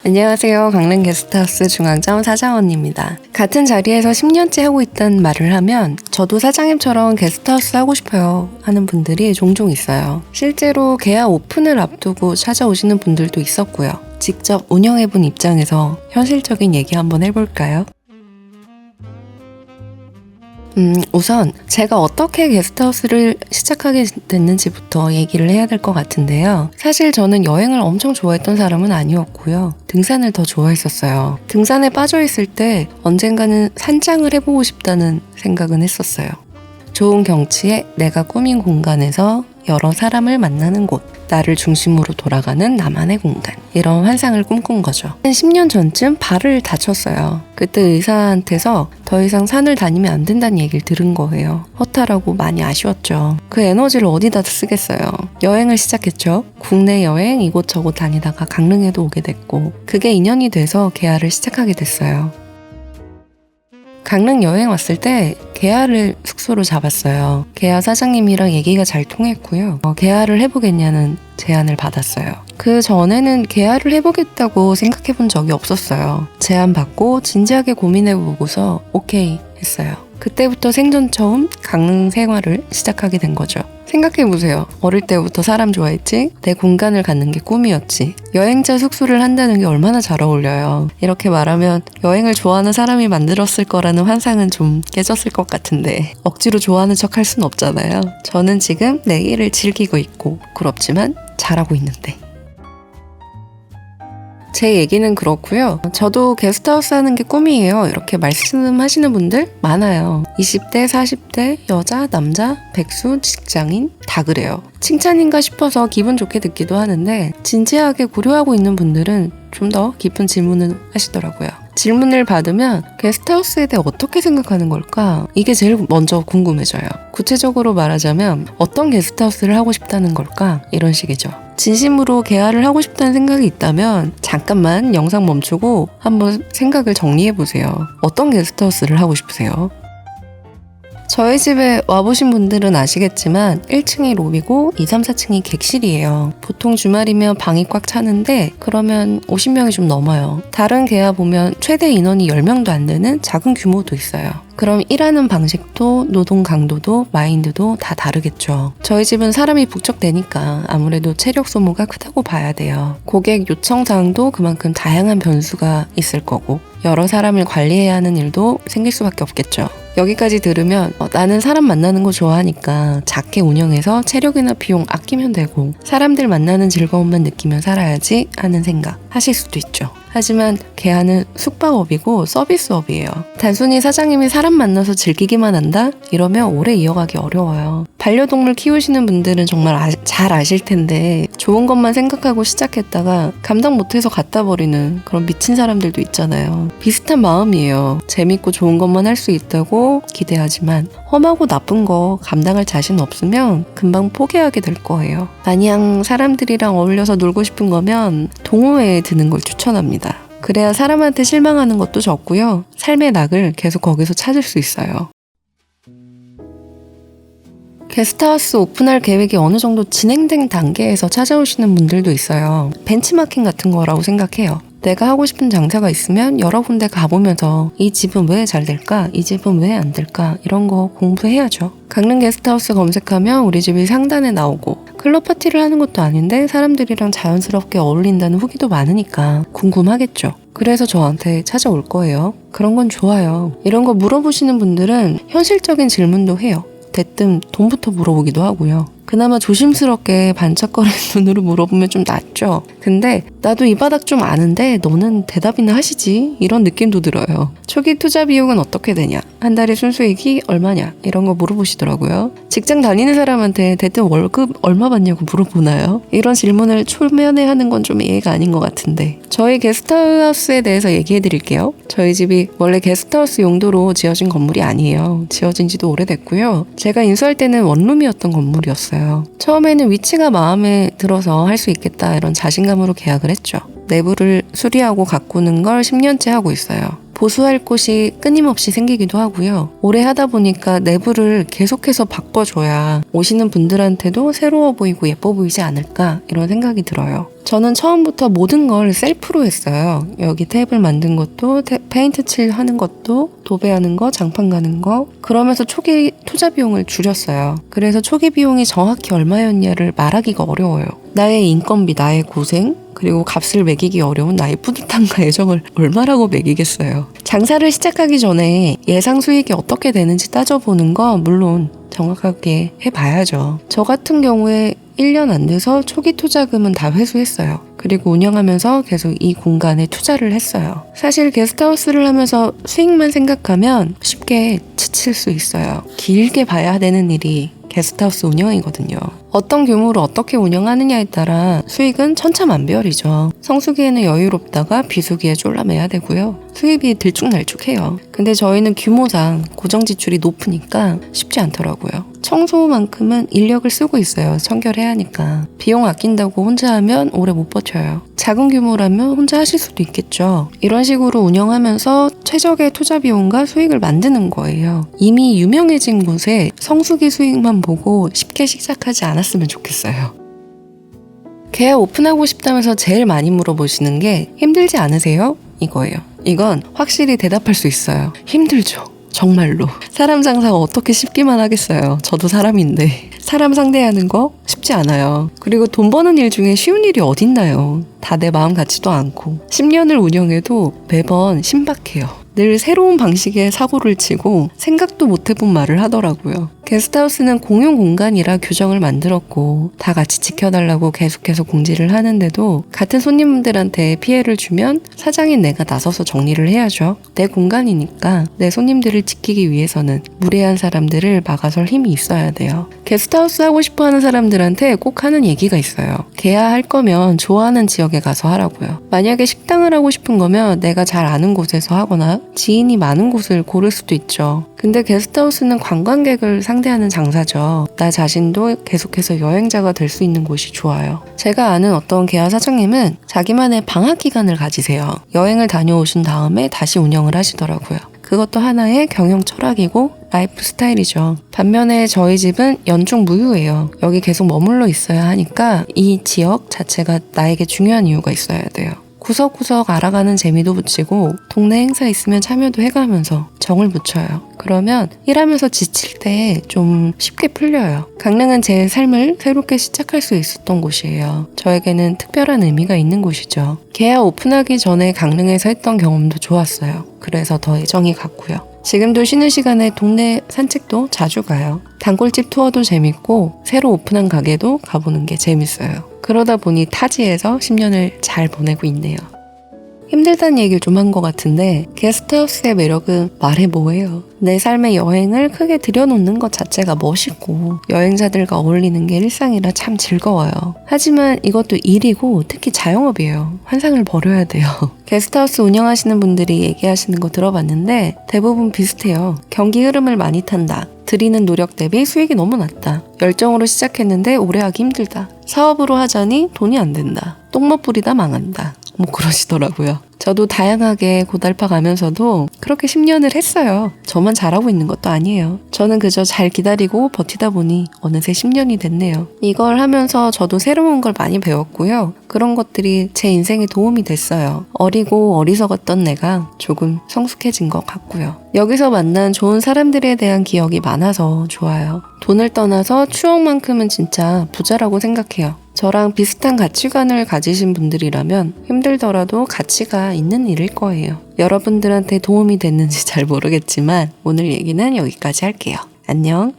안녕하세요. 강릉 게스트하우스 중앙점 사장언니입니다. 같은 자리에서 10년째 하고 있다는 말을 하면 저도 사장님처럼 게스트하우스 하고 싶어요 하는 분들이 종종 있어요. 실제로 계약 오픈을 앞두고 찾아오시는 분들도 있었고요. 직접 운영해본 입장에서 현실적인 얘기 한번 해볼까요? 우선 제가 어떻게 게스트하우스를 시작하게 됐는지부터 얘기를 해야 될 것 같은데요. 사실 저는 여행을 엄청 좋아했던 사람은 아니었고요. 등산을 더 좋아했었어요. 등산에 빠져있을 때 언젠가는 산장을 해보고 싶다는 생각은 했었어요. 좋은 경치에 내가 꾸민 공간에서 여러 사람을 만나는 곳, 나를 중심으로 돌아가는 나만의 공간, 이런 환상을 꿈꾼 거죠. 한 10년 전쯤 발을 다쳤어요. 그때 의사한테서 더 이상 산을 다니면 안 된다는 얘기를 들은 거예요. 허탈하고 많이 아쉬웠죠. 그 에너지를 어디다 쓰겠어요. 여행을 시작했죠. 국내 여행 이곳저곳 다니다가 강릉에도 오게 됐고, 그게 인연이 돼서 계야를 시작하게 됐어요. 강릉 여행 왔을 때 계야를 숙소로 잡았어요. 계야 사장님이랑 얘기가 잘 통했고요. 계야를 해보겠냐는 제안을 받았어요. 그 전에는 계야를 해보겠다고 생각해 본 적이 없었어요. 제안 받고 진지하게 고민해보고서 오케이 했어요. 그때부터 생전 처음 강릉 생활을 시작하게 된 거죠. 생각해보세요. 어릴 때부터 사람 좋아했지? 내 공간을 갖는 게 꿈이었지. 여행자 숙소를 한다는 게 얼마나 잘 어울려요. 이렇게 말하면 여행을 좋아하는 사람이 만들었을 거라는 환상은 좀 깨졌을 것 같은데 억지로 좋아하는 척 할 순 없잖아요. 저는 지금 내 일을 즐기고 있고 부끄럽지만 잘하고 있는데. 제 얘기는 그렇고요. 저도 게스트하우스 하는 게 꿈이에요. 이렇게 말씀하시는 분들 많아요. 20대, 40대, 여자, 남자, 백수, 직장인 다 그래요. 칭찬인가 싶어서 기분 좋게 듣기도 하는데 진지하게 고려하고 있는 분들은 좀 더 깊은 질문을 하시더라고요. 질문을 받으면 게스트하우스에 대해 어떻게 생각하는 걸까? 이게 제일 먼저 궁금해져요. 구체적으로 말하자면 어떤 게스트하우스를 하고 싶다는 걸까? 이런 식이죠. 진심으로 계약을 하고 싶다는 생각이 있다면 잠깐만 영상 멈추고 한번 생각을 정리해보세요. 어떤 게스트하우스를 하고 싶으세요? 저희 집에 와보신 분들은 아시겠지만 1층이 로비고 2, 3, 4층이 객실이에요. 보통 주말이면 방이 꽉 차는데 그러면 50명이 좀 넘어요. 다른 계야 보면 최대 인원이 10명도 안 되는 작은 규모도 있어요. 그럼 일하는 방식도 노동 강도도 마인드도 다 다르겠죠. 저희 집은 사람이 북적대니까 아무래도 체력 소모가 크다고 봐야 돼요. 고객 요청 사항도 그만큼 다양한 변수가 있을 거고 여러 사람을 관리해야 하는 일도 생길 수밖에 없겠죠. 여기까지 들으면 나는 사람 만나는 거 좋아하니까 작게 운영해서 체력이나 비용 아끼면 되고 사람들 만나는 즐거움만 느끼면 살아야지 하는 생각 하실 수도 있죠. 하지만 계야는 숙박업이고 서비스업이에요. 단순히 사장님이 사람 만나서 즐기기만 한다? 이러면 오래 이어가기 어려워요. 반려동물 키우시는 분들은 정말 잘 아실 텐데 좋은 것만 생각하고 시작했다가 감당 못해서 갖다 버리는 그런 미친 사람들도 있잖아요. 비슷한 마음이에요. 재밌고 좋은 것만 할 수 있다고 기대하지만 험하고 나쁜 거 감당할 자신 없으면 금방 포기하게 될 거예요. 마냥 사람들이랑 어울려서 놀고 싶은 거면 동호회에 드는 걸 추천합니다. 그래야 사람한테 실망하는 것도 적고요. 삶의 낙을 계속 거기서 찾을 수 있어요. 게스트하우스 오픈할 계획이 어느 정도 진행된 단계에서 찾아오시는 분들도 있어요. 벤치마킹 같은 거라고 생각해요. 내가 하고 싶은 장사가 있으면 여러 군데 가보면서 이 집은 왜 잘 될까? 이 집은 왜 안 될까? 이런 거 공부해야죠. 강릉 게스트하우스 검색하면 우리 집이 상단에 나오고 클럽 파티를 하는 것도 아닌데 사람들이랑 자연스럽게 어울린다는 후기도 많으니까 궁금하겠죠. 그래서 저한테 찾아올 거예요. 그런 건 좋아요. 이런 거 물어보시는 분들은 현실적인 질문도 해요. 대뜸 돈부터 물어보기도 하고요. 그나마 조심스럽게 반짝거리는 눈으로 물어보면 좀 낫죠. 근데 나도 이 바닥 좀 아는데 너는 대답이나 하시지? 이런 느낌도 들어요. 초기 투자 비용은 어떻게 되냐? 한 달에 순수익이 얼마냐? 이런 거 물어보시더라고요. 직장 다니는 사람한테 대뜸 월급 얼마 받냐고 물어보나요? 이런 질문을 초면에 하는 건 좀 예의가 아닌 것 같은데 저희 게스트하우스에 대해서 얘기해 드릴게요. 저희 집이 원래 게스트하우스 용도로 지어진 건물이 아니에요. 지어진 지도 오래됐고요. 제가 인수할 때는 원룸이었던 건물이었어요. 처음에는 위치가 마음에 들어서 할 수 있겠다 이런 자신감으로 계약을 했죠. 내부를 수리하고 가꾸는 걸 10년째 하고 있어요. 보수할 곳이 끊임없이 생기기도 하고요. 오래 하다 보니까 내부를 계속해서 바꿔줘야 오시는 분들한테도 새로워 보이고 예뻐 보이지 않을까 이런 생각이 들어요. 저는 처음부터 모든 걸 셀프로 했어요. 여기 테이블 만든 것도 페인트 칠하는 것도 도배하는 거, 장판 가는 거. 그러면서 초기 투자 비용을 줄였어요. 그래서 초기 비용이 정확히 얼마였냐를 말하기가 어려워요. 나의 인건비, 나의 고생, 그리고 값을 매기기 어려운 나의 뿌듯함과 애정을 얼마라고 매기겠어요. 장사를 시작하기 전에 예상 수익이 어떻게 되는지 따져보는 거 물론 정확하게 해봐야죠. 저 같은 경우에 1년 안 돼서 초기 투자금은 다 회수했어요. 그리고 운영하면서 계속 이 공간에 투자를 했어요. 사실 게스트하우스를 하면서 수익만 생각하면 쉽게 지칠 수 있어요. 길게 봐야 되는 일이 게스트하우스 운영이거든요. 어떤 규모로 어떻게 운영하느냐에 따라 수익은 천차만별이죠. 성수기에는 여유롭다가 비수기에 쫄라매야 되고요. 수입이 들쭉날쭉해요. 근데 저희는 규모상 고정 지출이 높으니까 쉽지 않더라고요. 청소만큼은 인력을 쓰고 있어요. 청결해야 하니까. 비용 아낀다고 혼자 하면 오래 못 버텨요. 작은 규모라면 혼자 하실 수도 있겠죠. 이런 식으로 운영하면서 최적의 투자 비용과 수익을 만드는 거예요. 이미 유명해진 곳에 성수기 수익만 보고 쉽게 시작하지 않았으면 좋겠어요. 계약 오픈하고 싶다면서 제일 많이 물어보시는 게 힘들지 않으세요? 이거예요. 이건 확실히 대답할 수 있어요. 힘들죠. 정말로. 사람 장사가 어떻게 쉽기만 하겠어요. 저도 사람인데. 사람 상대하는 거 쉽지 않아요. 그리고 돈 버는 일 중에 쉬운 일이 어딨나요? 다 내 마음 같지도 않고. 10년을 운영해도 매번 신박해요. 늘 새로운 방식의 사고를 치고 생각도 못 해본 말을 하더라고요. 게스트하우스는 공용 공간이라 규정을 만들었고 다 같이 지켜달라고 계속해서 공지를 하는데도 같은 손님들한테 피해를 주면 사장인 내가 나서서 정리를 해야죠. 내 공간이니까 내 손님들을 지키기 위해서는 무례한 사람들을 막아설 힘이 있어야 돼요. 게스트하우스 하고 싶어하는 사람들한테 꼭 하는 얘기가 있어요. 개화할 거면 좋아하는 지역에 가서 하라고요. 만약에 식당을 하고 싶은 거면 내가 잘 아는 곳에서 하거나 지인이 많은 곳을 고를 수도 있죠. 근데 게스트하우스는 관광객을 상대하는 장사죠. 나 자신도 계속해서 여행자가 될 수 있는 곳이 좋아요. 제가 아는 어떤 계야 사장님은 자기만의 방학 기간을 가지세요. 여행을 다녀오신 다음에 다시 운영을 하시더라고요. 그것도 하나의 경영 철학이고 라이프 스타일이죠. 반면에 저희 집은 연중 무휴예요. 여기 계속 머물러 있어야 하니까 이 지역 자체가 나에게 중요한 이유가 있어야 돼요. 구석구석 알아가는 재미도 붙이고 동네 행사 있으면 참여도 해가면서 정을 붙여요. 그러면 일하면서 지칠 때 좀 쉽게 풀려요. 강릉은 제 삶을 새롭게 시작할 수 있었던 곳이에요. 저에게는 특별한 의미가 있는 곳이죠. 계약 오픈하기 전에 강릉에서 했던 경험도 좋았어요. 그래서 더 애정이 갔고요. 지금도 쉬는 시간에 동네 산책도 자주 가요. 단골집 투어도 재밌고 새로 오픈한 가게도 가보는 게 재밌어요. 그러다 보니 타지에서 10년을 잘 보내고 있네요. 힘들다는 얘기를 좀 한 것 같은데 게스트하우스의 매력은 말해 뭐해요. 내 삶의 여행을 크게 들여놓는 것 자체가 멋있고 여행자들과 어울리는 게 일상이라 참 즐거워요. 하지만 이것도 일이고 특히 자영업이에요. 환상을 버려야 돼요. 게스트하우스 운영하시는 분들이 얘기하시는 거 들어봤는데 대부분 비슷해요. 경기 흐름을 많이 탄다. 들이는 노력 대비 수익이 너무 낮다. 열정으로 시작했는데 오래 하기 힘들다. 사업으로 하자니 돈이 안 된다. 똥못 부리다 망한다. 뭐 그러시더라고요. 저도 다양하게 고달파 가면서도 그렇게 10년을 했어요. 저만 잘하고 있는 것도 아니에요. 저는 그저 잘 기다리고 버티다 보니 어느새 10년이 됐네요. 이걸 하면서 저도 새로운 걸 많이 배웠고요. 그런 것들이 제 인생에 도움이 됐어요. 어리고 어리석었던 내가 조금 성숙해진 것 같고요. 여기서 만난 좋은 사람들에 대한 기억이 많아서 좋아요. 돈을 떠나서 추억만큼은 진짜 부자라고 생각해요. 저랑 비슷한 가치관을 가지신 분들이라면 힘들더라도 가치가 있는 일일 거예요. 여러분들한테 도움이 됐는지 잘 모르겠지만 오늘 얘기는 여기까지 할게요. 안녕.